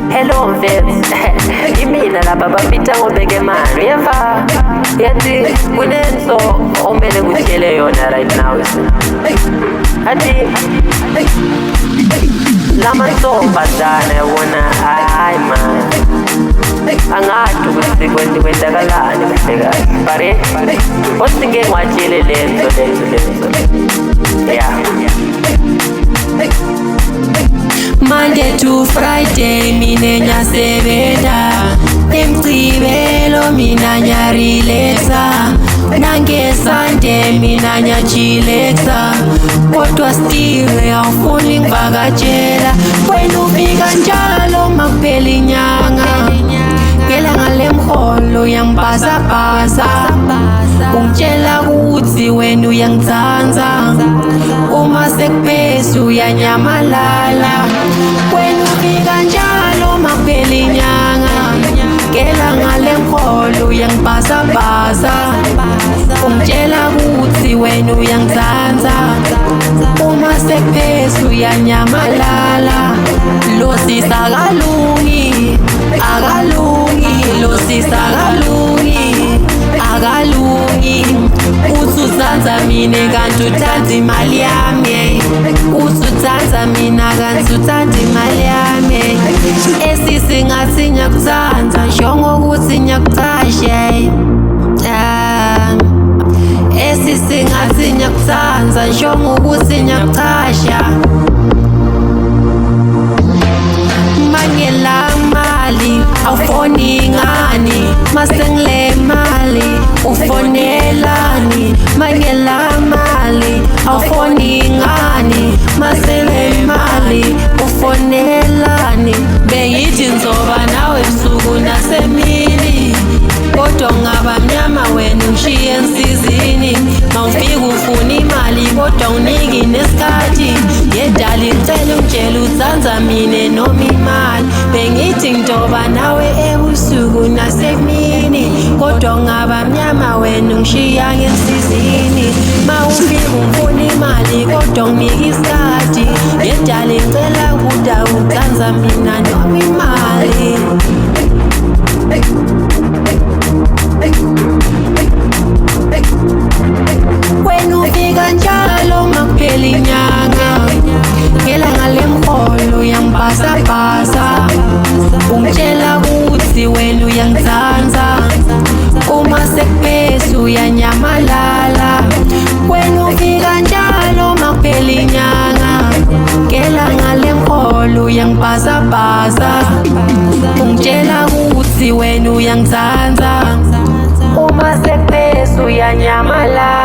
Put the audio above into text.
Hello mfethu, imina lapha bafita ngobeke mali yeva. Yathi kunenso omele ngutshele yona right now. Athi lamantombazane wona hayi man, angathi ukuthi kwenzakalani kahle kahle. Kodwa ngeke ngiwatshele lento. Yeah. Monday to Friday mina nyasebenza, Emgcibelo mina nyarelaxa, nange Sunday mina nyachilexa. Kodwa still awufuni ngivakatshela, wena ufika njalo makuphela inyanga. Ngelanga lemholo uyangibhazabhaza, ungitshela ukuthi wena uyangitsanza. Uma sekuphezulu uyanyamalala, wena ufika njalo makuphela inyanga. Ngelanga lemholo uyangibhazabhaza, ungitshela ukuthi wena uyangitsanza. Uma sekuphezulu uyanyamalala. Lo sisi akalungi, lo sisi akalungi. Uthi uthanda mina kanti uthanda imali yami. Uthi uthanda mina kanti uthanda imali yami. Esisi ngathi ngiyakuthanda njengokuthi ngiyakucashe. Esisi ngathi ngiyakuthanda njengokuthi ngiyakucasha. Mangela mali awufoni ngani, masengile mali ufonelani. Mangela mali awufoni ngani, masengile mali ufonelani. Bengithi ngizoba nawe ebusuku nasemini, kodwa ngaba mnyama wena ungishiye ensizini. Mawufika ufuna imali kodwa uniki nesikhathi. Yedala ngicela ungitshela uthanda mina noma imali. Bengithi ngizoba nawe ebusuku nasemini, kodwa ngaba mnyama wena ungishiya ngensizini. Mawufika ufuna imali kodwa uniki isikhathi. Yedala ngicela ukuthi uthanda mina noma imali. Wena ufika njalo makuphela inyanga. Ngelanga lemholo uyangibhazabhaza, ungitshela ukuthi wena uyangitsanza. Uma sekuphezulu uyanyamalala. Wena ufika njalo makuphela inyanga. Ngelanga lemholo uyangibhazabhaza, ungitshela ukuthi wena uyangitsanza. Uma sekuphezulu uyanyamalala.